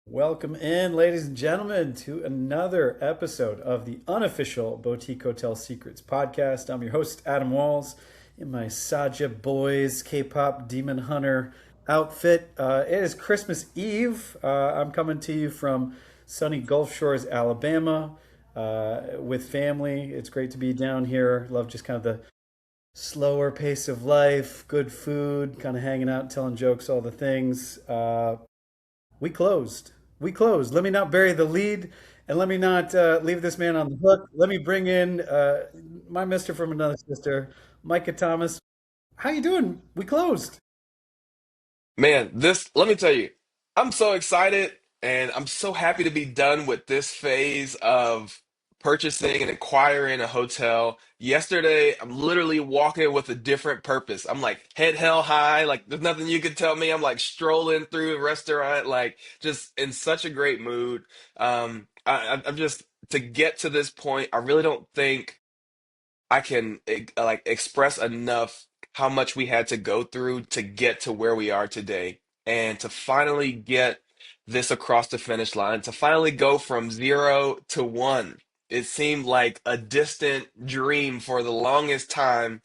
Welcome in, ladies and gentlemen, to another episode of the unofficial Boutique Hotel Secrets podcast. I'm your host, Adam Walls, in my Saja Boys K-pop Demon Hunter outfit. It is Christmas Eve. I'm coming to you from sunny Gulf Shores, Alabama, with family. It's great to be down here. Love just kind of the slower pace of life, good food, kind of hanging out, telling jokes, all the things. We closed. We closed. Let me not bury the lead, and let me not leave this man on the hook. Let me bring in my Mister from another sister, Micah Thomas. How you doing? We closed. Man, let me tell you, I'm so excited and I'm so happy to be done with this phase of purchasing and acquiring a hotel. Yesterday, I'm literally walking with a different purpose. I'm like head held high, like there's nothing you could tell me. I'm like strolling through a restaurant, like just in such a great mood. I'm just to get to this point, I really don't think I can like express enough how much we had to go through to get to where we are today and to finally get this across the finish line, to finally go from zero to one. It seemed like a distant dream for the longest time,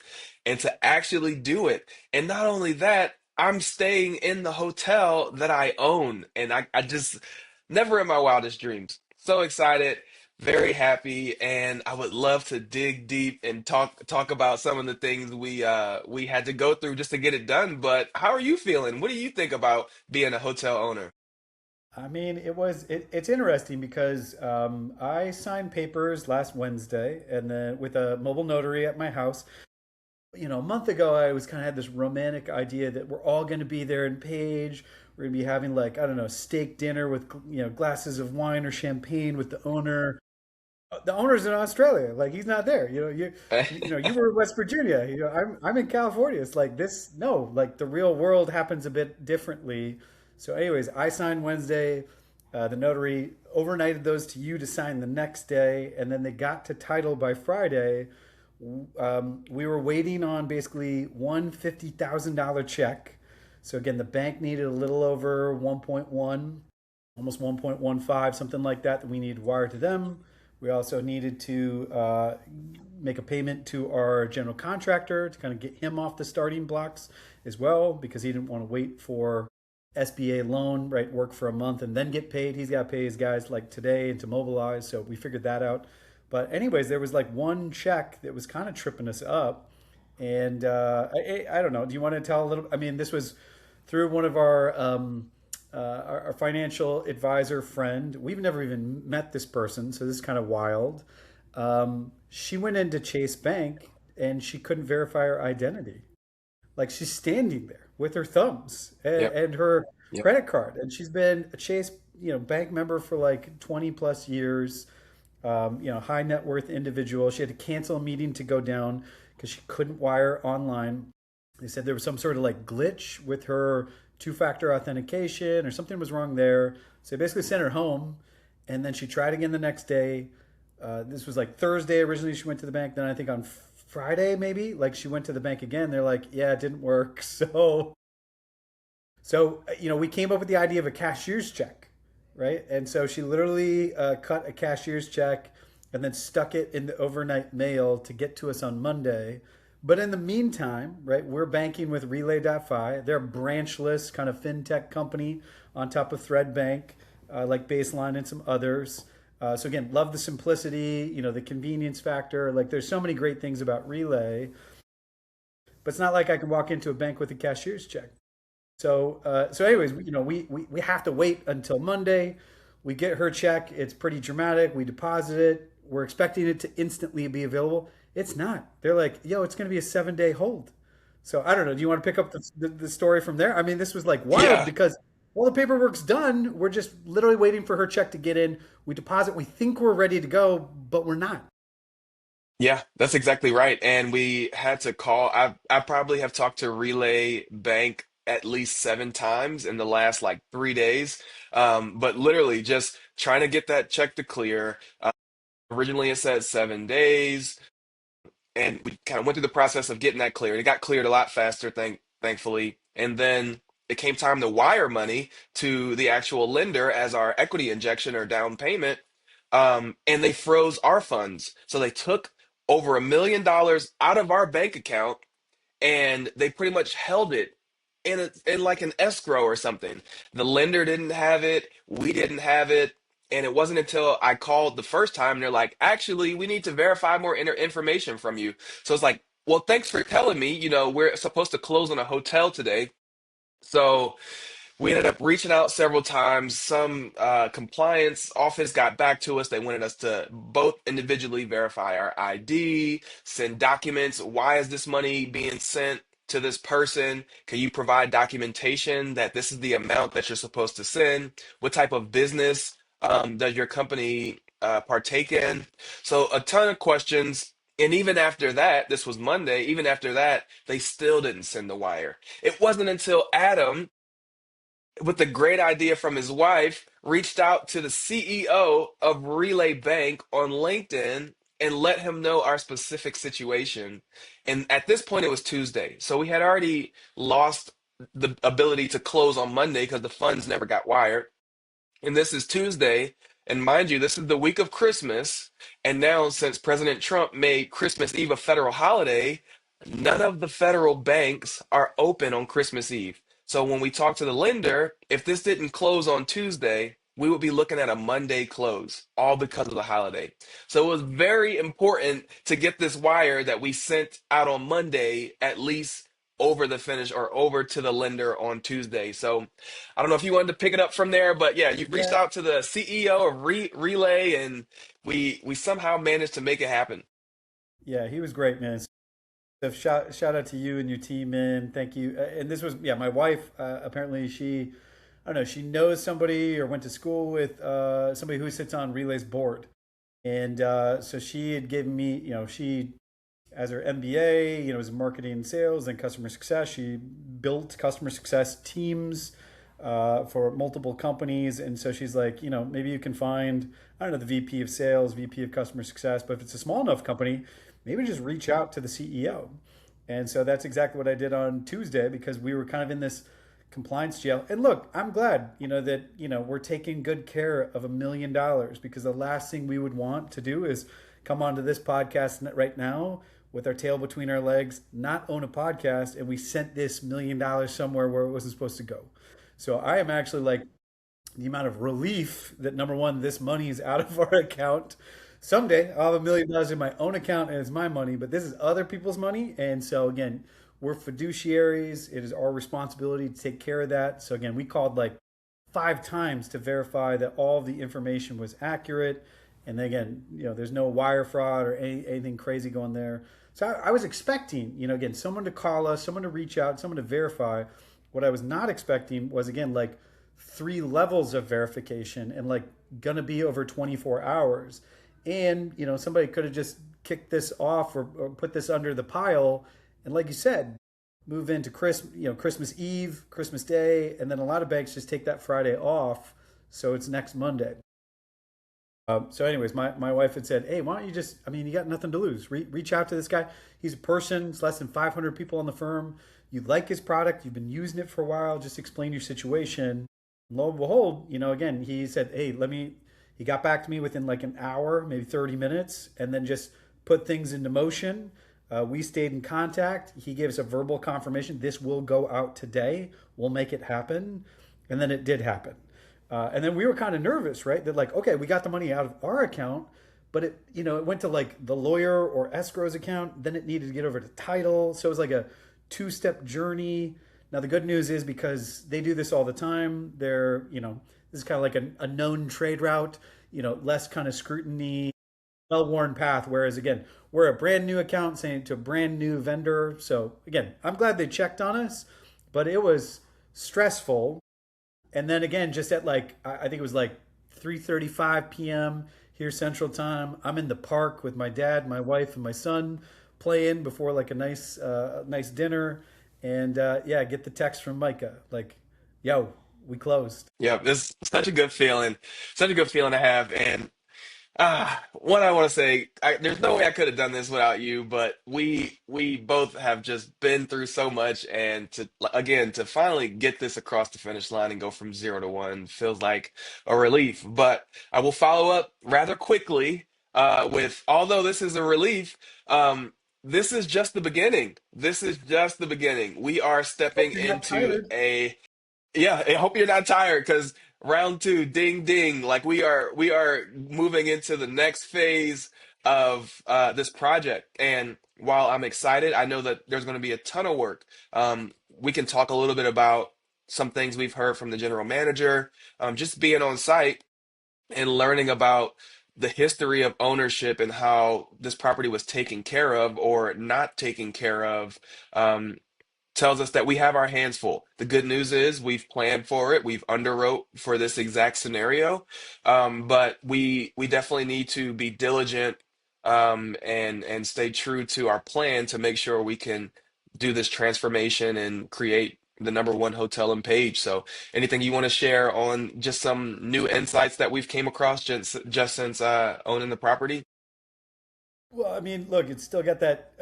and to actually do it. And not only that, I'm staying in the hotel that I own, and I just never in my wildest dreams. So excited, very happy, and I would love to dig deep and talk about some of the things we had to go through just to get it done. But how are you feeling? What do you think about being a hotel owner? I mean, it's interesting because I signed papers last Wednesday, and then with a mobile notary at my house. A month ago, I was kind of had this romantic idea that we're all going to be there in Page. We're going to be having like, I don't know, steak dinner with, glasses of wine or champagne with the owner. The owner's in Australia. Like he's not there. You were in West Virginia. I'm in California. It's like this. No, like the real world happens a bit differently. So, anyways, I signed Wednesday. The notary overnighted those to you to sign the next day, and then they got to title by Friday. We were waiting on basically one $50,000 check. So again, the bank needed a little over 1.1, almost 1.15, something like that we needed wired to them. We also needed to make a payment to our general contractor to kind of get him off the starting blocks as well, because he didn't want to wait for SBA loan, right? Work for a month and then get paid. He's got to pay his guys like today and to mobilize. So we figured that out. But anyways, there was like one check that was kind of tripping us up, and I don't know. Do you want to tell a little? I mean, this was through one of our financial advisor friend. We've never even met this person, so this is kind of wild. She went into Chase Bank and she couldn't verify her identity. Like she's standing there with her thumbs and, Yep, and her yep. credit card, and she's been a Chase bank member for like 20 plus years. High net worth individual. She had to cancel a meeting to go down because she couldn't wire online. They said there was some sort of like glitch with her two-factor authentication or something was wrong there. So they basically sent her home, and then she tried again the next day. This was like Thursday originally. She went to the bank. Then I think on Friday maybe, like she went to the bank again. They're like, yeah, it didn't work. So we came up with the idea of a cashier's check, right? And so she literally cut a cashier's check and then stuck it in the overnight mail to get to us on Monday. But in the meantime, right, we're banking with Relay.fi. They're a branchless kind of fintech company on top of Thread Bank, like Baseline and some others. So again, love the simplicity, the convenience factor. Like there's so many great things about Relay, but it's not like I can walk into a bank with a cashier's check. So anyways, we have to wait until Monday. We get her check. It's pretty dramatic. We deposit it. We're expecting it to instantly be available. It's not. They're like, yo, it's going to be a 7 day hold. So I don't know. Do you want to pick up the story from there? I mean, this was like wild Yeah, because all the paperwork's done. We're just literally waiting for her check to get in. We deposit. We think we're ready to go, but we're not. yeah, that's exactly right. And we had to call. I probably have talked to Relay Bank at least 7 times in the last like 3 days. But literally just trying to get that check to clear. Originally, it said 7 days, and we kind of went through the process of getting that cleared. It got cleared a lot faster, thankfully. And then it came time to wire money to the actual lender as our equity injection or down payment. And they froze our funds. So they took over $1 million out of our bank account and they pretty much held it in like an escrow or something. The lender didn't have it, we didn't have it, and it wasn't until I called the first time they're like, "Actually, we need to verify more information from you." So it's like, "Well, thanks for telling me. We're supposed to close on a hotel today." So we ended up reaching out several times. Some compliance office got back to us. They wanted us to both individually verify our ID, send documents. Why is this money being sent to this person? Can you provide documentation that this is the amount that you're supposed to send? What type of business does your company partake in? So a ton of questions. And even after that, this was Monday, even after that, they still didn't send the wire. It wasn't until Adam, with the great idea from his wife, reached out to the CEO of Relay Bank on LinkedIn and let him know our specific situation. And at this point, it was Tuesday. So we had already lost the ability to close on Monday because the funds never got wired. And this is Tuesday. And mind you, this is the week of Christmas. And now, since President Trump made Christmas Eve a federal holiday, none of the federal banks are open on Christmas Eve. So when we talk to the lender, if this didn't close on Tuesday, we would be looking at a Monday close, all because of the holiday. So it was very important to get this wire that we sent out on Monday at least over the finish or over to the lender on Tuesday. So I don't know if you wanted to pick it up from there, but yeah, you reached Yeah, out to the CEO of Relay, and we somehow managed to make it happen. yeah, he was great, man. So shout out to you and your team, man. Thank you. And this was, yeah, my wife. Apparently, I don't know, she knows somebody or went to school with somebody who sits on Relay's board, and so she had given me, she as her MBA, was in marketing and sales and customer success. She built customer success teams for multiple companies, and so she's like, maybe you can find, I don't know, the VP of sales, VP of customer success, but if it's a small enough company, maybe just reach out to the CEO. And so that's exactly what I did on Tuesday because we were kind of in this compliance jail. And look, I'm glad, that, we're taking good care of $1 million because the last thing we would want to do is come onto this podcast right now with our tail between our legs, not own a podcast, and we sent this $1 million somewhere where it wasn't supposed to go. So I am actually like the amount of relief that number one, this money is out of our account. Someday I'll have $1 million in my own account and it's my money, but this is other people's money. And so again, we're fiduciaries. It is our responsibility to take care of that. So again, we called like 5 times to verify that all of the information was accurate. And then again, there's no wire fraud or anything crazy going there. So I was expecting, again, someone to call us, someone to reach out, someone to verify. What I was not expecting was again like 3 levels of verification and like gonna be over 24 hours. And somebody could have just kicked this off or put this under the pile, and like you said, move into Christmas Eve, Christmas Day, and then a lot of banks just take that Friday off, so it's next Monday. So, anyways, my wife had said, "Hey, why don't you just? I mean, you got nothing to lose. Reach out to this guy. He's a person. It's less than 500 people on the firm. You like his product. You've been using it for a while. Just explain your situation." And lo and behold, again, he said, "Hey, let me." He got back to me within like an hour, maybe 30 minutes, and then just put things into motion. We stayed in contact. He gave us a verbal confirmation. This will go out today. We'll make it happen. And then it did happen. And then we were kind of nervous, right? That like, okay, we got the money out of our account, but it went to like the lawyer or escrow's account. Then it needed to get over to title. So it was like a 2-step journey. Now the good news is because they do this all the time, this is kind of like a known trade route, less kind of scrutiny, well-worn path. Whereas again, we're a brand new account saying to a brand new vendor. So again, I'm glad they checked on us, but it was stressful. And then again, just at like I think it was like 3:35 p.m. here Central Time. I'm in the park with my dad, my wife, and my son playing before like a nice dinner. And yeah, get the text from Micah like, "Yo, we closed." Yeah, it's such a good feeling to have. And What I want to say, there's no way I could have done this without you, but we both have just been through so much, and to again to finally get this across the finish line and go from 0 to 1 feels like a relief. But I will follow up rather quickly with, although this is a relief, this is just the beginning. This is just the beginning. We are Hope stepping you're not into tired. a yeah, I hope you're not tired because round two, ding ding, like we are moving into the next phase of this project. And while I'm excited, I know that there's going to be a ton of work. We can talk a little bit about some things we've heard from the general manager, just being on site and learning about the history of ownership and how this property was taken care of or not taken care of. Um, Tells us that we have our hands full. The good news is we've planned for it. We've underwrote for this exact scenario. But we definitely need to be diligent and stay true to our plan to make sure we can do this transformation and create the number one hotel in Page. So anything you want to share on just some new insights that we've came across just since owning the property? Well, I mean, look, it's still got that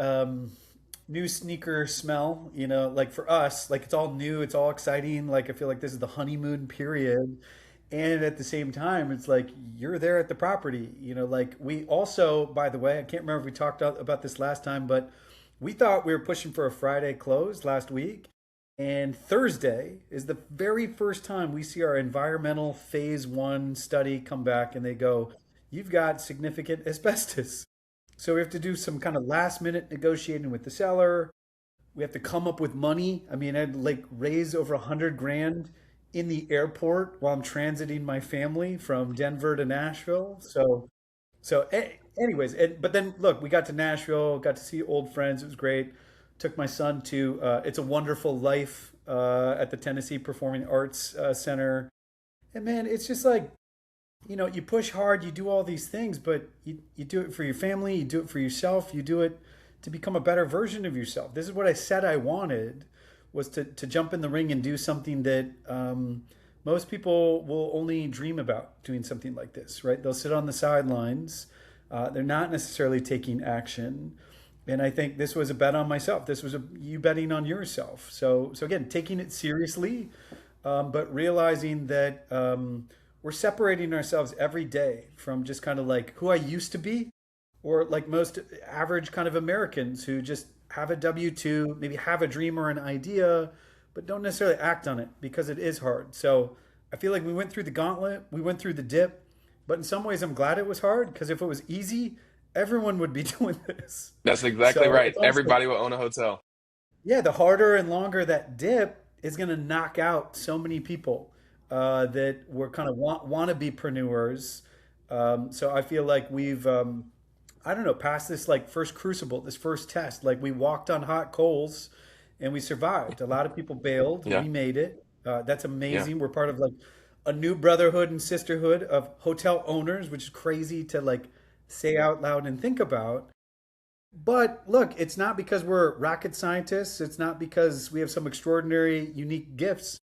new sneaker smell, like for us, like it's all new, it's all exciting. Like I feel like this is the honeymoon period. And at the same time, it's like you're there at the property, like we also, by the way, I can't remember if we talked about this last time, but we thought we were pushing for a Friday close last week. And Thursday is the very first time we see our environmental phase one study come back and they go, you've got significant asbestos. So we have to do some kind of last minute negotiating with the seller. We have to come up with money. I mean, I'd like raise over 100 grand in the airport while I'm transiting my family from Denver to Nashville. Anyways, but then look, we got to Nashville, got to see old friends. It was great. Took my son to It's a Wonderful Life at the Tennessee Performing Arts Center. And man, it's just like you push hard, you do all these things, but you do it for your family, you do it for yourself, you do it to become a better version of yourself. This is what I said I wanted was to jump in the ring and do something that most people will only dream about doing something like this, right? They'll sit on the sidelines. They're not necessarily taking action. And I think this was a bet on myself. This was you betting on yourself. So again, taking it seriously, but realizing that we're separating ourselves every day from just kind of like who I used to be, or like most average kind of Americans who just have a W 2, maybe have a dream or an idea, but don't necessarily act on it because it is hard. So I feel like we went through the gauntlet, we went through the dip, but in some ways I'm glad it was hard because if it was easy, everyone would be doing this. That's exactly So right. it's almost like Everybody will own a hotel. yeah, the harder and longer that dip is going to knock out so many people that were kind of want to be preneurs. So I feel like we've, I don't know, passed this like first crucible, this first test. Like we walked on hot coals and we survived. A lot of people bailed. Yeah, We made it. That's yeah. amazing. We're part of like a new brotherhood and sisterhood of hotel owners, which is crazy to like say out loud and think about. But look, it's not because we're rocket scientists. It's not because we have some extraordinary, unique gifts.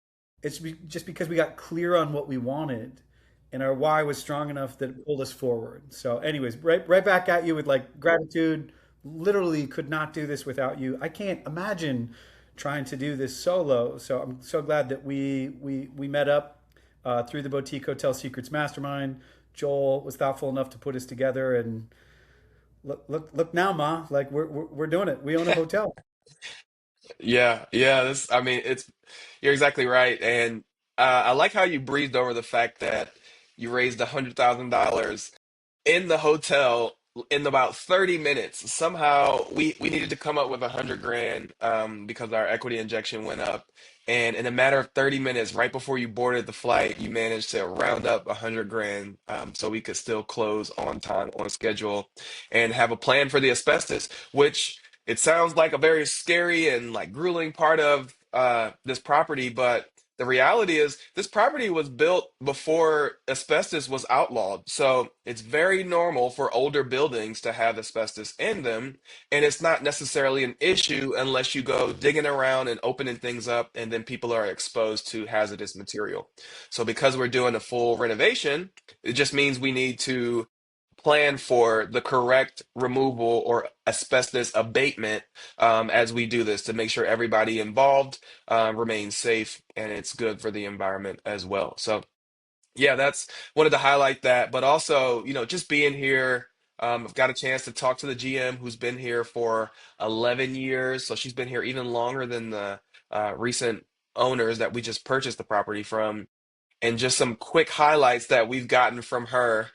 Just because we got clear on what we wanted and our why was strong enough that it pulled us forward. So, anyways, right back at you with like gratitude. Literally could not do this without you. I can't imagine trying to do this solo. So I'm so glad that we met up through the Boutique Hotel Secrets Mastermind. Joel was thoughtful enough to put us together, and look now, Ma. Like we're doing it. We own a hotel. Yeah, yeah, I mean, you're exactly right. And I like how you breezed over the fact that you raised $100,000 in the hotel in about 30 minutes. Somehow we needed to come up with 100 grand because our equity injection went up. And in a matter of 30 minutes, right before you boarded the flight, you managed to round up 100 grand so we could still close on time, on schedule, and have a plan for the asbestos, which it sounds like a very scary and like grueling part of this property, but the reality is, this property was built before asbestos was outlawed. So it's very normal for older buildings to have asbestos in them. And it's not necessarily an issue unless you go digging around and opening things up, and then people are exposed to hazardous material. So because we're doing a full renovation, it just means we need to plan for the correct removal or asbestos abatement as we do this to make sure everybody involved remains safe and it's good for the environment as well. So yeah, that's wanted to highlight that, but also, just being here, I've got a chance to talk to the GM who's been here for 11 years. So she's been here even longer than the recent owners that we just purchased the property from. And just some quick highlights that we've gotten from her.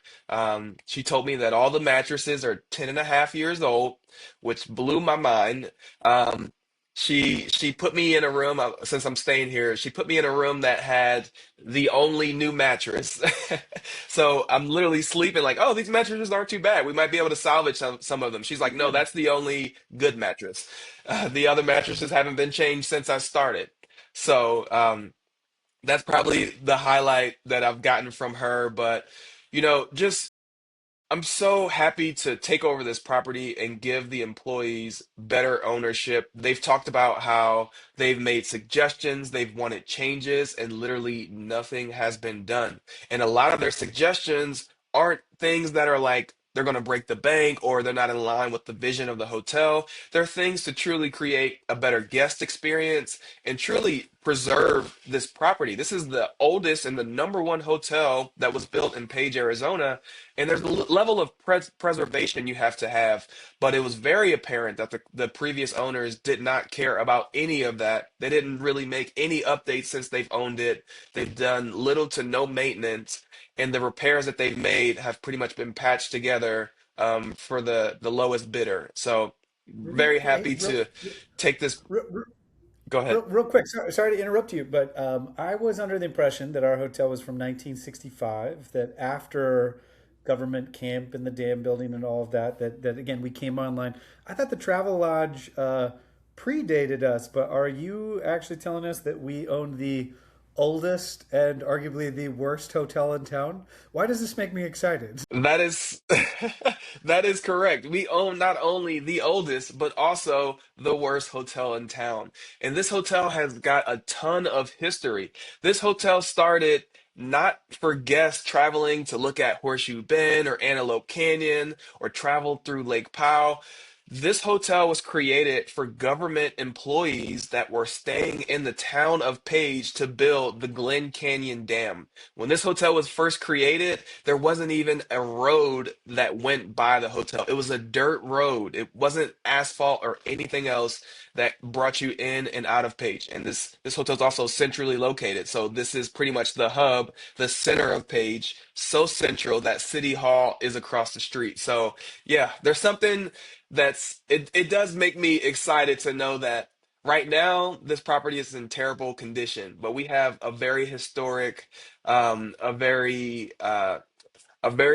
She told me that all the mattresses are 10 and a half years old, which blew my mind. Um, she put me in a room, since I'm staying here, she put me in a room that had the only new mattress. So I'm literally sleeping like, oh, these mattresses aren't too bad. We might be able to salvage some of them. She's like, no, that's the only good mattress. The other mattresses haven't been changed since I started. So, that's probably the highlight that I've gotten from her. But, just I'm so happy to take over this property and give the employees better ownership. They've talked about how they've made suggestions, they've wanted changes, and literally nothing has been done. And a lot of their suggestions aren't things that are like they're going to break the bank or they're not in line with the vision of the hotel. They're things to truly create a better guest experience and truly preserve this property. This is the oldest and the number one hotel that was built in Page, Arizona, and there's a level of preservation you have to have. But it was very apparent that the previous owners did not care about any of that. They didn't really make any updates since they've owned it. They've done little to no maintenance, and the repairs that they've made have pretty much been patched together for the lowest bidder. So very Hey, happy to take this. real, Go ahead. real quick, sorry to interrupt you, but I was under the impression that our hotel was from 1965, that after government camp and the dam building and all of that, that again, we came online. I thought the Travel Lodge predated us, but are you actually telling us that we own the oldest and arguably the worst hotel in town? Why does this make me excited? That is that is correct. We own not only the oldest, but also the worst hotel in town. And this hotel has got a ton of history. This hotel started not for guests traveling to look at Horseshoe Bend or Antelope Canyon or travel through Lake Powell. This hotel was created for government employees that were staying in the town of Page to build the Glen Canyon Dam. When this hotel was first created, there wasn't even a road that went by the hotel. It was a dirt road. It wasn't asphalt or anything else that brought you in and out of Page. And this hotel is also centrally located. So this is pretty much the hub, the center of Page, so central that City Hall is across the street. So yeah, there's something it does make me excited to know that right now this property is in terrible condition, but we have a very historic, a very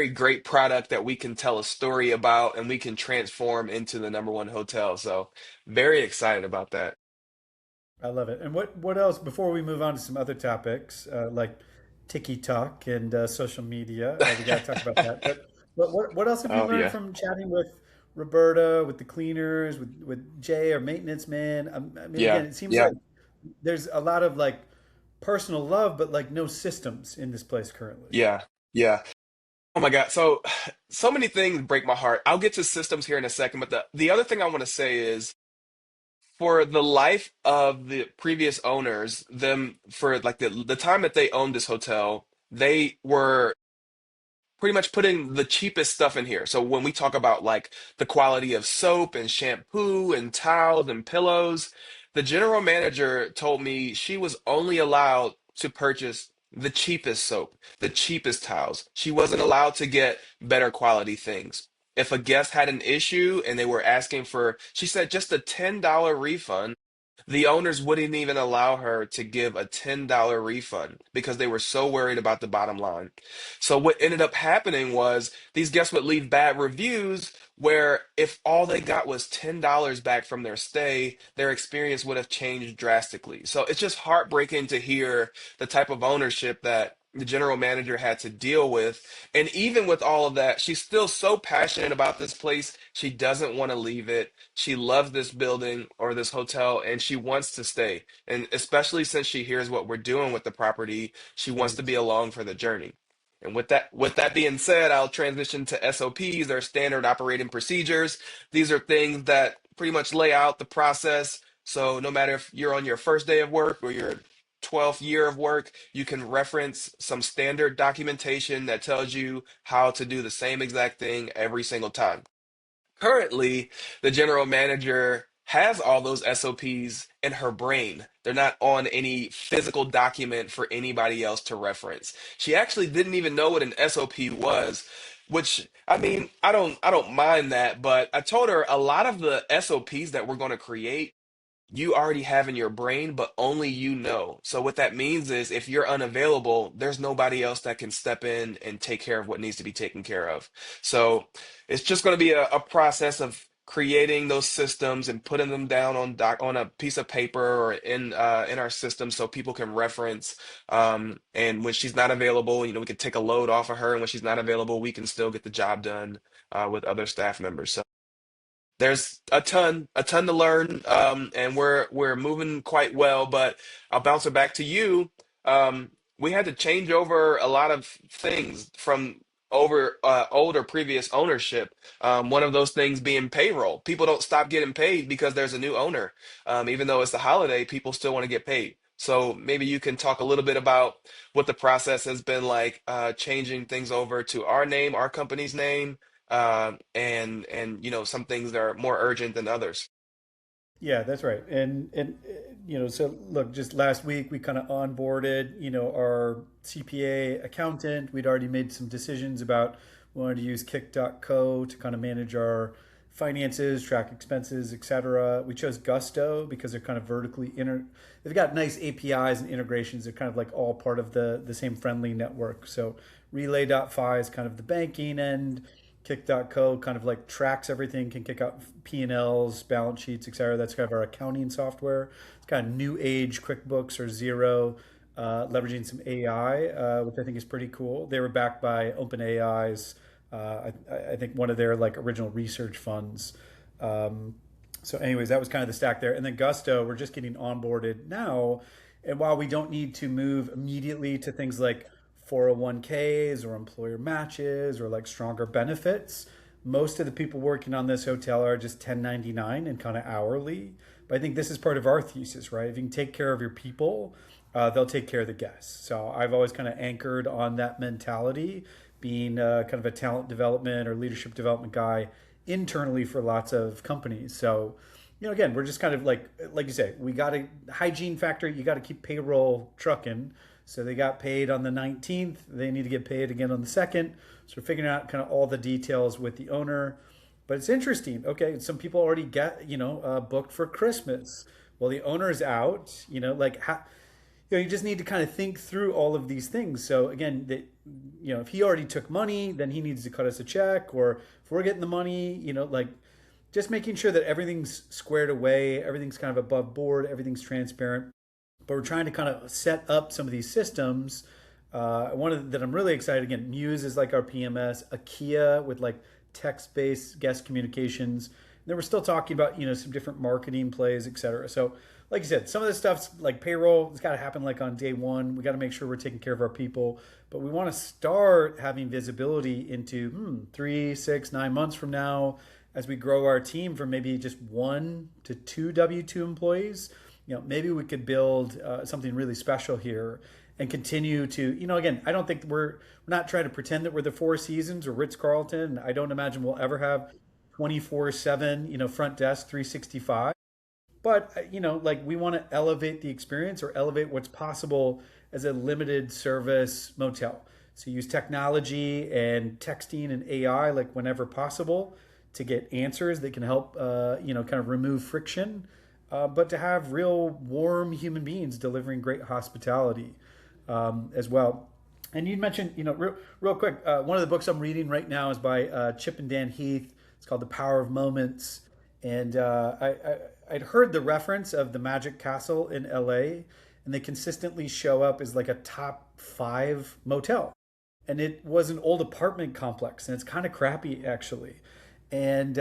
great product that we can tell a story about and we can transform into the number one hotel. So very excited about that. I love it. And what else before we move on to some other topics like TikTok and social media? We got to talk about that. But what else have you Oh learned yeah. from chatting with Roberta, with the cleaners, with Jay, our maintenance man? I mean, Yeah. again, it seems Yeah. like there's a lot of like personal love, but like no systems in this place currently. Yeah. Yeah. Oh my God. So many things break my heart. I'll get to systems here in a second, but the other thing I want to say is for the life of the previous owners, them for like the time that they owned this hotel, they were pretty much putting the cheapest stuff in here. So when we talk about like the quality of soap and shampoo and towels and pillows, the general manager told me she was only allowed to purchase the cheapest soap, the cheapest towels. She wasn't allowed to get better quality things. If a guest had an issue and they were asking for, she said, just a $10 refund, the owners wouldn't even allow her to give a $10 refund because they were so worried about the bottom line. So what ended up happening was these guests would leave bad reviews where if all they got was $10 back from their stay, their experience would have changed drastically. So it's just heartbreaking to hear the type of ownership that the general manager had to deal with. And even with all of that, she's still so passionate about this place. She doesn't want to leave it. She loves this building or this hotel and she wants to stay. And especially since she hears what we're doing with the property, she wants to Great. be along for the journey. And with that being said, I'll transition to SOPs, or standard operating procedures. These are things that pretty much lay out the process. So no matter if you're on your first day of work or your 12th year of work, you can reference some standard documentation that tells you how to do the same exact thing every single time. Currently, the general manager has all those SOPs in her brain. They're not on any physical document for anybody else to reference. She actually didn't even know what an SOP was, which I mean, I don't mind that, but I told her a lot of the SOPs that we're going to create you already have in your brain, but only you know. So what that means is if you're unavailable, there's nobody else that can step in and take care of what needs to be taken care of. So it's just going to be a process of creating those systems and putting them down on a piece of paper or in our system so people can reference. And when she's not available, we can take a load off of her, and when she's not available, we can still get the job done with other staff members. So there's a ton to learn, and we're moving quite well. But I'll bounce it back to you. We had to change over a lot of things from over older previous ownership. One of those things being payroll. People don't stop getting paid because there's a new owner. Even though it's the holiday, people still want to get paid. So maybe you can talk a little bit about what the process has been like, changing things over to our name, our company's name, and some things are more urgent than others. Yeah, that's right. So look, just last week we kind of onboarded, our CPA accountant. We'd already made some decisions about we wanted to use kick.co to kind of manage our finances, track expenses, etc. We chose Gusto because they're kind of they've got nice APIs and integrations. They're kind of like all part of the same friendly network. So relay.fi is kind of the banking end. Kick.co kind of like tracks everything, can kick out P&Ls, balance sheets, etc. That's kind of our accounting software. It's kind of new age QuickBooks or Zero, leveraging some AI, which I think is pretty cool. They were backed by OpenAI's, I think one of their like original research funds. So, anyways, that was kind of the stack there. And then Gusto, we're just getting onboarded now. And while we don't need to move immediately to things like 401ks or employer matches or like stronger benefits, most of the people working on this hotel are just 1099 and kind of hourly. But I think this is part of our thesis, right? If you can take care of your people, they'll take care of the guests. So I've always kind of anchored on that mentality, being kind of a talent development or leadership development guy internally for lots of companies. So, again, we're just kind of like you say, we got a hygiene factor. You got to keep payroll trucking. So they got paid on the 19th. They need to get paid again on the 2nd. So we're figuring out kind of all the details with the owner. But it's interesting. Okay, some people already get, booked for Christmas. Well, the owner's out, you just need to kind of think through all of these things. So again, if he already took money, then he needs to cut us a check. Or if we're getting the money, just making sure that everything's squared away, everything's kind of above board, everything's transparent. But we're trying to kind of set up some of these systems. That I'm really excited, again, Muse is like our PMS, Akia with like text-based guest communications. And then we're still talking about, some different marketing plays, et cetera. So like you said, some of this stuff's like payroll. It's got to happen like on day one. We got to make sure we're taking care of our people. But we want to start having visibility into 3, 6, 9 months from now as we grow our team from maybe just 1 to 2 W-2 employees. Maybe we could build something really special here and continue to, again, I don't think we're not trying to pretend that we're the Four Seasons or Ritz Carlton. I don't imagine we'll ever have 24/7, front desk 365. But, like we want to elevate the experience or elevate what's possible as a limited service motel. So use technology and texting and AI like whenever possible to get answers that can help, kind of remove friction, but to have real warm human beings delivering great hospitality as well. And you mentioned, real quick, one of the books I'm reading right now is by Chip and Dan Heath. It's called The Power of Moments. And I'd heard the reference of the Magic Castle in LA, and they consistently show up as like a top 5 motel. And it was an old apartment complex, and it's kind of crappy actually. And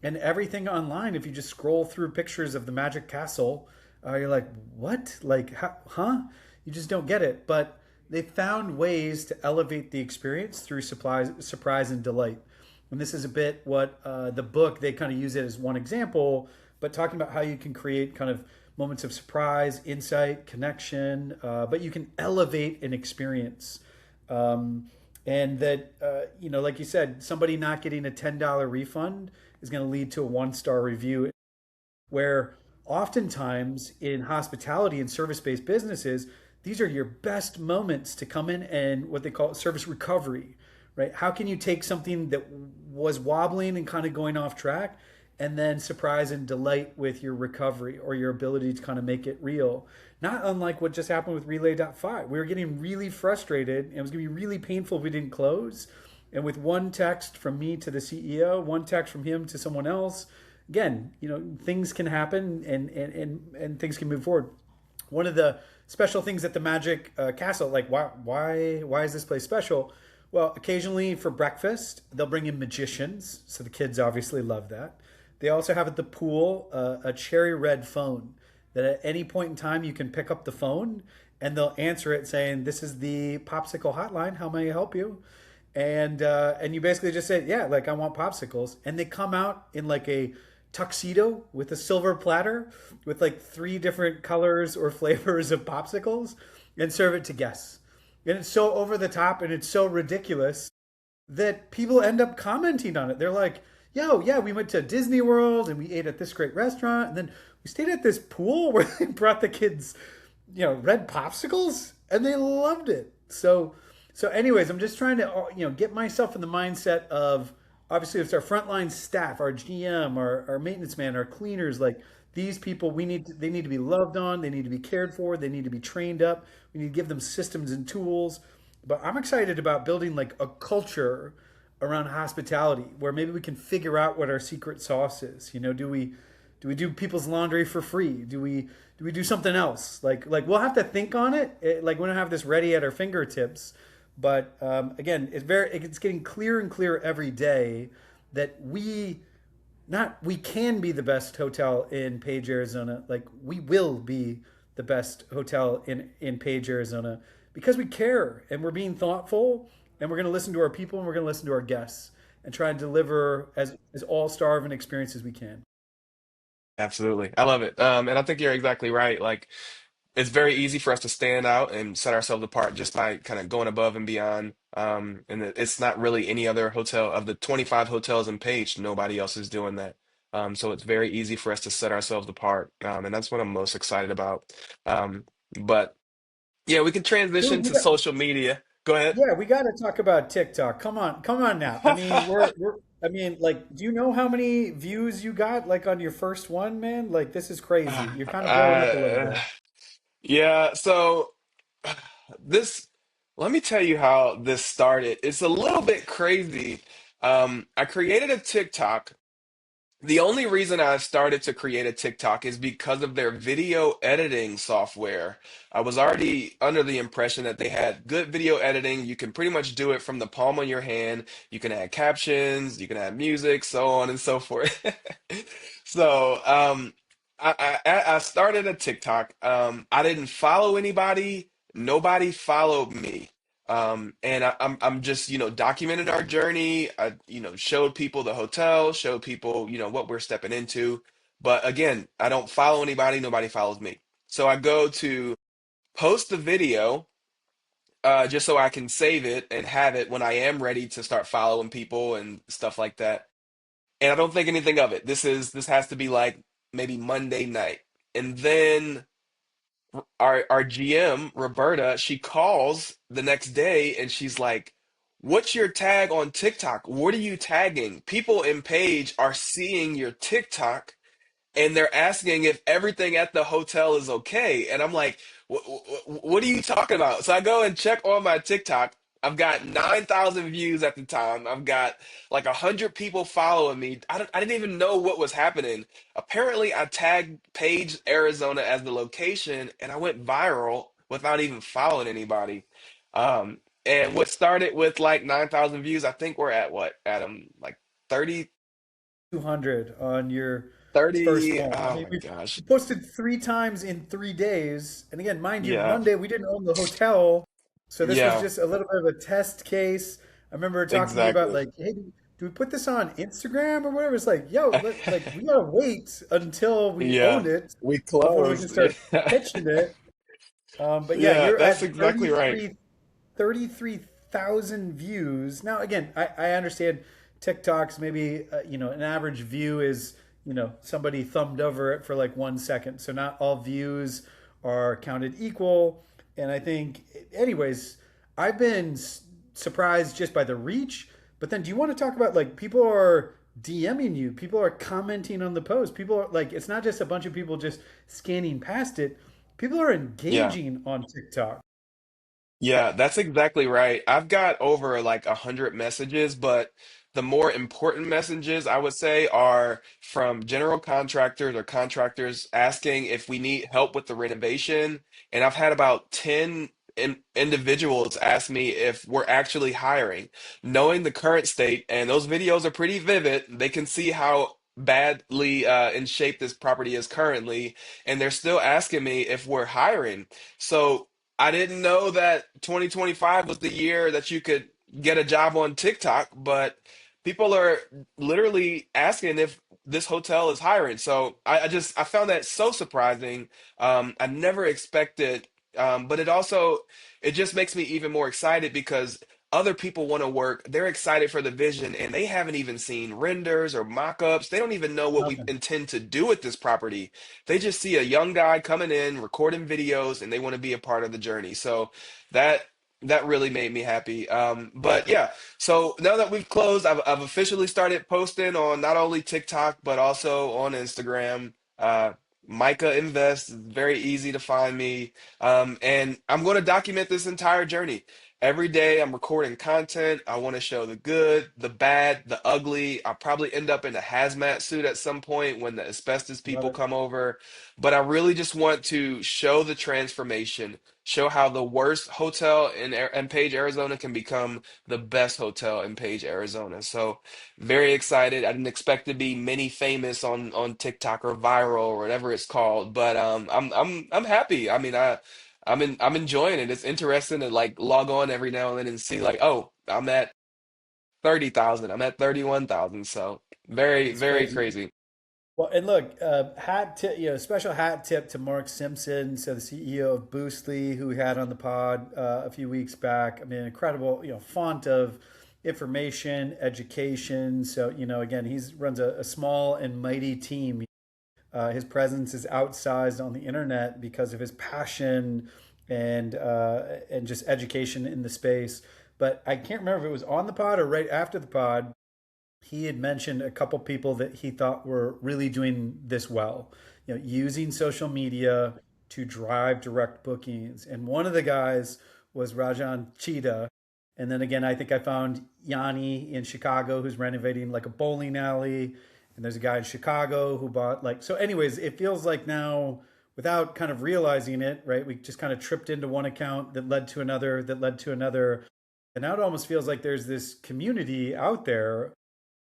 everything online, if you just scroll through pictures of the Magic Castle, you're like, what? Like, huh? You just don't get it. But they found ways to elevate the experience through surprise and delight. And this is a bit what the book, they kind of use it as one example, but talking about how you can create kind of moments of surprise, insight, connection, but you can elevate an experience. Um, and that, like you said, somebody not getting a $10 refund is going to lead to a 1-star review, where oftentimes in hospitality and service-based businesses, these are your best moments to come in and what they call service recovery, right? How can you take something that was wobbling and kind of going off track and then surprise and delight with your recovery or your ability to kind of make it real? Not unlike what just happened with Relay.5. We were getting really frustrated and it was going to be really painful if we didn't close. And with one text from me to the CEO, one text from him to someone else, again, things can happen and things can move forward. One of the special things at the Magic Castle, like why is this place special? Well, occasionally for breakfast they'll bring in magicians, so the kids obviously love that. They also have at the pool a cherry red phone that at any point in time you can pick up the phone and they'll answer it saying, "This is the popsicle hotline. How may I help you?" And you basically just say, "Yeah, like I want popsicles," and they come out in like a tuxedo with a silver platter with like three different colors or flavors of popsicles and serve it to guests. And it's so over the top and it's so ridiculous that people end up commenting on it. They're like, "Yo, yeah, we went to Disney World and we ate at this great restaurant, and then we stayed at this pool where they brought the kids, red popsicles, and they loved it." So anyways, I'm just trying to get myself in the mindset of, obviously it's our frontline staff, our GM, our maintenance man, our cleaners, like these people, they need to be loved on, they need to be cared for, they need to be trained up. We need to give them systems and tools. But I'm excited about building like a culture around hospitality where maybe we can figure out what our secret sauce is. Do we do people's laundry for free? Do we do something else? Like we'll have to think on it. Like we don't have this ready at our fingertips. But again, it's getting clearer and clearer every day that we can be the best hotel in Page, Arizona. Like we will be the best hotel in Page, Arizona, because we care and we're being thoughtful and we're going to listen to our people and we're going to listen to our guests and try and deliver as all star of an experience as we can. Absolutely. I love it. And I think you're exactly right. Like, it's very easy for us to stand out and set ourselves apart just by kind of going above and beyond. It's not really any other hotel of the 25 hotels in Page, nobody else is doing that. So it's very easy for us to set ourselves apart. And that's what I'm most excited about. Um, but yeah, we can transition Dude, to social media. Go ahead. yeah, we got to talk about TikTok. Come on now. I mean, I mean, like, do you know how many views you got like on your first one, man? Like, this is crazy. You're kind of blowing up a little Uh, bit. yeah, so this, let me tell you how this started. It's a little bit crazy. I created a TikTok. The only reason I started to create a TikTok is because of their video editing software. I was already under the impression that they had good video editing. You can pretty much do it from the palm of your hand. You can add captions, you can add music, so on and so forth. So, I started a TikTok. I didn't follow anybody. Nobody followed me. And I'm just, documenting our journey. I, showed people the hotel, showed people, what we're stepping into. But again, I don't follow anybody, nobody follows me. So I go to post the video, just so I can save it and have it when I am ready to start following people and stuff like that. And I don't think anything of it. This has to be like maybe Monday night. And then our GM, Roberta, she calls the next day and she's like, "What's your tag on TikTok? What are you tagging? People in Page are seeing your TikTok and they're asking if everything at the hotel is okay." And I'm like, what are you talking about? So I go and check on my TikTok. I've got 9,000 views at the time. I've got like 100 people following me. I didn't even know what was happening. Apparently, I tagged Page, Arizona as the location, and I went viral without even following anybody. And what started with like 9,000 views, I think we're at what, Adam? Like 30, 200 on your first 30. one. I Oh mean, my we gosh. posted 3 times in 3 days. And again, mind you, Yeah. Monday we didn't own the hotel. So this was Yeah, just a little bit of a test case. I remember talking to you about exactly. like, hey, do we put this on Instagram or whatever? It's like, yo, like we gotta wait until we Yeah, own it we before we can closed. start Yeah. pitching it. But yeah, Yeah, you're that's at exactly right. 33,000 views. Now, again, I understand TikToks, maybe, an average view is, somebody thumbed over it for like 1 second. So not all views are counted equal. And I think, anyways, I've been surprised just by the reach. But then do you want to talk about like people are DMing you, people are commenting on the post, people are like, it's not just a bunch of people just scanning past it. People are Yeah. engaging on TikTok. Yeah, that's exactly right. I've got over like 100 messages, but the more important messages I would say are from general contractors or contractors asking if we need help with the renovation. And I've had about 10 individuals ask me if we're actually hiring. Knowing the current state, and those videos are pretty vivid, they can see how badly in shape this property is currently, and they're still asking me if we're hiring. So I didn't know that 2025 was the year that you could get a job on TikTok, but people are literally asking if this hotel is hiring. So I found that so surprising. I never expected, but it just makes me even more excited because other people want to work. They're excited for the vision, and they haven't even seen renders or mock-ups. They don't even know what we Nothing. intend to do with this property. They just see a young guy coming in, recording videos, and they want to be a part of the journey. So that that really made me happy. But yeah, so now that we've closed, I've officially started posting on not only TikTok but also on Instagram. Micah Invest is very easy to find me, and I'm going to document this entire journey. Every day I'm recording content. I want to show the good, the bad, the ugly. I'll probably end up in a hazmat suit at some point when the asbestos Love people it. come over. But I really just want to show the transformation, show how the worst hotel in Page, Arizona can become the best hotel in Page, Arizona. So very excited. I didn't expect to be mini famous on TikTok or viral or whatever it's called, but I'm happy. I mean, I'm enjoying it. It's interesting to like log on every now and then and see like, oh, I'm at 30,000. I'm at 31,000. So very, It's very crazy. crazy. Well, and look, hat tip, special hat tip to Mark Simpson, so the CEO of Boostly, who we had on the pod a few weeks back. I mean, incredible, font of information, education. So, again, he's runs a small and mighty team. His presence is outsized on the internet because of his passion and just education in the space. But I can't remember if it was on the pod or right after the pod. He had mentioned a couple people that he thought were really doing this well, using social media to drive direct bookings. And one of the guys was Rajan Cheetah. And then again, I think I found Yanni in Chicago who's renovating like a bowling alley. And there's a guy in Chicago who bought like, so, anyways, it feels like now, without kind of realizing it, right? We just kind of tripped into one account that led to another, that led to another. And now it almost feels like there's this community out there,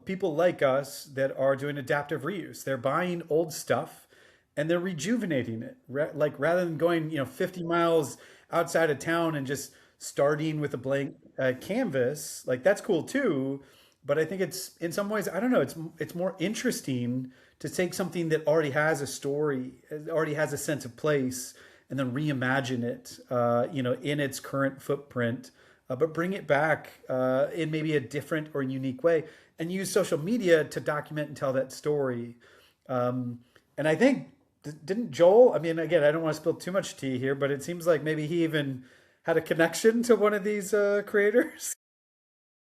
people like us that are doing adaptive reuse. They're buying old stuff and they're rejuvenating it. Like rather than going, 50 miles outside of town and just starting with a blank canvas, like that's cool too. But I think it's in some ways, I don't know, it's more interesting to take something that already has a story, already has a sense of place, and then reimagine it, in its current footprint, but bring it back in maybe a different or unique way, and use social media to document and tell that story. And I think didn't Joel? I mean, again, I don't want to spill too much tea here, but it seems like maybe he even had a connection to one of these creators.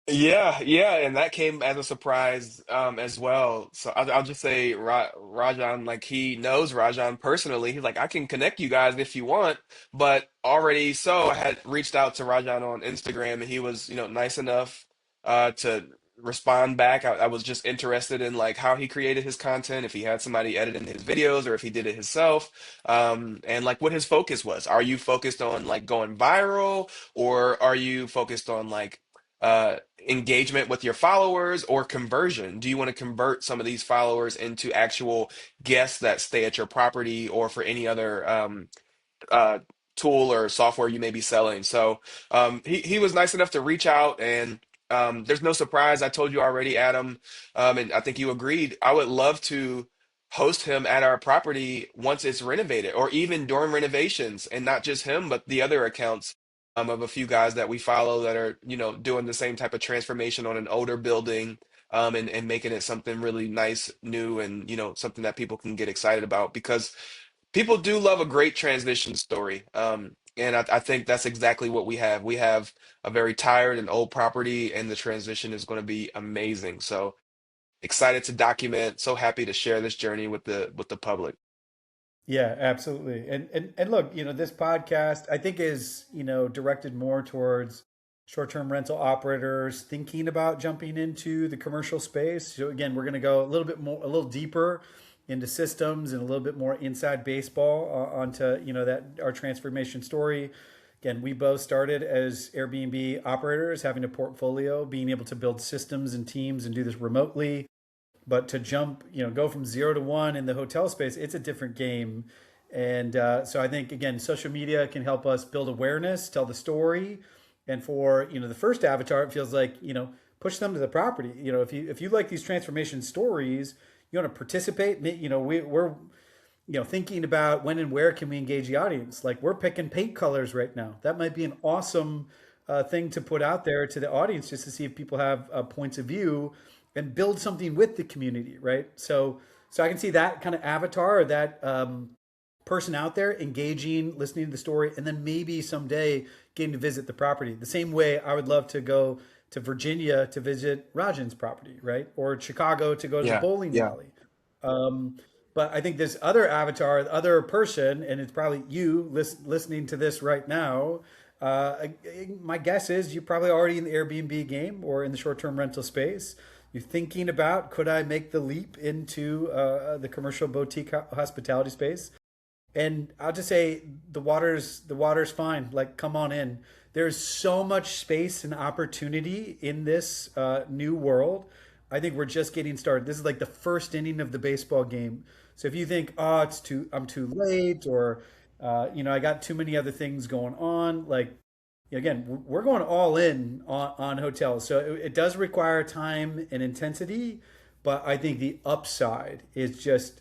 Yeah, yeah, and that came as a surprise as well. So I'll just say Rajan, like he knows Rajan personally. He's like, I can connect you guys if you want, but already so I had reached out to Rajan on Instagram, and he was, nice enough to respond back. I was just interested in like how he created his content, if he had somebody editing his videos or if he did it himself, and like what his focus was. Are you focused on like going viral, or are you focused on like engagement with your followers or conversion? Do you want to convert some of these followers into actual guests that stay at your property or for any other tool or software you may be selling. So he was nice enough to reach out, and there's no surprise. I told you already, Adam, and I think you agreed. I would love to host him at our property once it's renovated, or even during renovations, and not just him, but the other accounts of a few guys that we follow that are, doing the same type of transformation on an older building, and making it something really nice, new, and something that people can get excited about because people do love a great transition story. And I think that's exactly what we have. We have a very tired and old property, and the transition is going to be amazing. So excited to document, so happy to share this journey with the public. Yeah, absolutely. And look, this podcast I think is, directed more towards short-term rental operators thinking about jumping into the commercial space. So again, we're going to go a little bit more, a little deeper into systems and a little bit more inside baseball onto, that our transformation story. Again, we both started as Airbnb operators, having a portfolio, being able to build systems and teams and do this remotely. But to jump, go from 0 to 1 in the hotel space, it's a different game. And so I think, again, social media can help us build awareness, tell the story. And for, the first avatar, it feels like, push them to the property. If you like these transformation stories, you want to participate. We're thinking about when and where can we engage the audience. Like we're picking paint colors right now. That might be an awesome thing to put out there to the audience just to see if people have points of view and build something with the community, right? So I can see that kind of avatar or that person out there engaging, listening to the story, and then maybe someday getting to visit the property. The same way I would love to go to Virginia to visit Rajan's property, right? Or Chicago to go to the Yeah, bowling yeah. alley. Um, but I think this other avatar, the other person, and it's probably you listening to this right now. My guess is you're probably already in the Airbnb game or in the short-term rental space. You're thinking about could I make the leap into the commercial boutique hospitality space? And I'll just say the water's fine. Like, come on in. There's so much space and opportunity in this new world. I think we're just getting started. This is like the first inning of the baseball game. So if you think, oh, I'm too late, or I got too many other things going on, like again, we're going all in on hotels. So it does require time and intensity, but I think the upside is just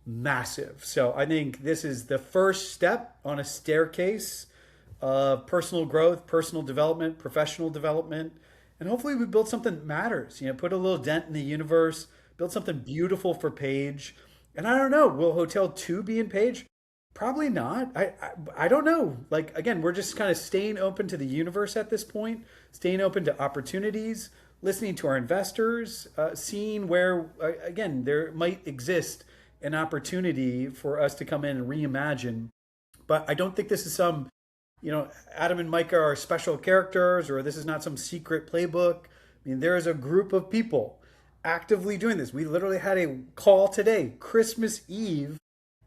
massive. So I think this is the first step on a staircase of personal growth, personal development, professional development, and hopefully we build something that matters. Put a little dent in the universe, build something beautiful for Page. And I don't know, will Hotel 2 be in Page? Probably not. I don't know. Like again, we're just kind of staying open to the universe at this point, staying open to opportunities, listening to our investors, seeing where again there might exist an opportunity for us to come in and reimagine. But I don't think this is some, Adam and Micah are special characters, or this is not some secret playbook. I mean, there is a group of people actively doing this. We literally had a call today, Christmas Eve,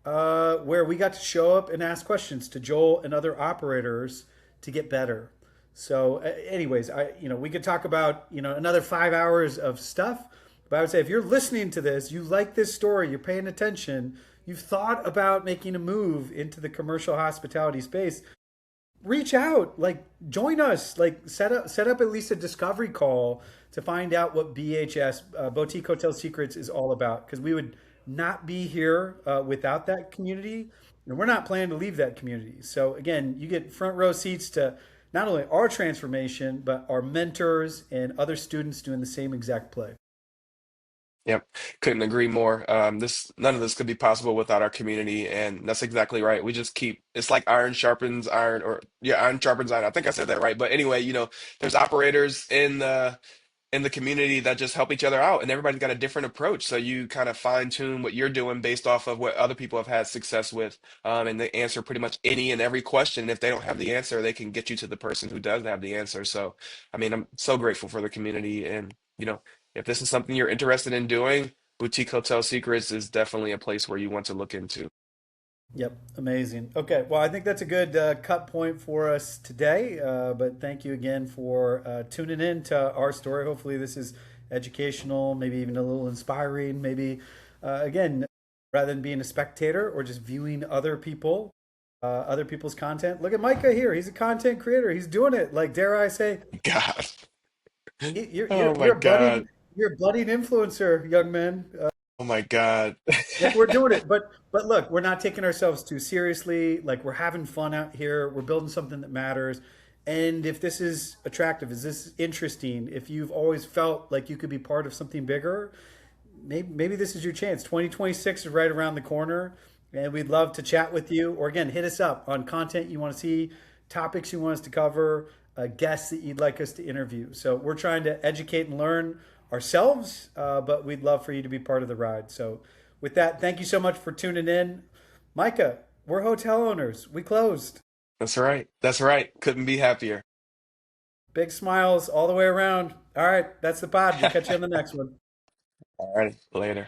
where we got to show up and ask questions to Joel and other operators to get better. So, anyways, we could talk about another 5 hours of stuff, but I would say if you're listening to this, you like this story, you're paying attention, you've thought about making a move into the commercial hospitality space, reach out, like join us, like set up at least a discovery call to find out what BHS, Boutique Hotel Secrets, is all about, because we would not be here without that community, and we're not planning to leave that community. So again, you get front row seats to not only our transformation but our mentors and other students doing the same exact play. Yep, couldn't agree more. This none of this could be possible without our community, and that's exactly right. We just keep it's like iron sharpens iron, or yeah, iron sharpens iron. I think I said that right. But anyway, there's operators in the community that just help each other out, and everybody's got a different approach. So you kind of fine tune what you're doing based off of what other people have had success with, and they answer pretty much any and every question. If they don't have the answer, they can get you to the person who does have the answer. So, I mean, I'm so grateful for the community, and if this is something you're interested in doing, Boutique Hotel Secrets is definitely a place where you want to look into. Yep, amazing. Okay, well, I think that's a good cut point for us today. But thank you again for tuning in to our story. Hopefully, this is educational, maybe even a little inspiring. Maybe, again, rather than being a spectator or just viewing other people, other people's content. Look at Micah here. He's a content creator. He's doing it. Like, dare I say, God. you're Oh you're my you're a God. budding you're a budding influencer, young man. Oh my God. Like we're doing it, but look, we're not taking ourselves too seriously. Like we're having fun out here. We're building something that matters. And if this is attractive, is this interesting? If you've always felt like you could be part of something bigger, maybe this is your chance. 2026 is right around the corner, and we'd love to chat with you. Or again, hit us up on content you want to see, topics you want us to cover, guests that you'd like us to interview. So we're trying to educate and learn ourselves, but we'd love for you to be part of the ride. So with that, thank you so much for tuning in. Micah, we're hotel owners. We closed. That's right. That's right. Couldn't be happier. Big smiles all the way around. All right, that's the pod. We'll catch you on the next one. All right. Later.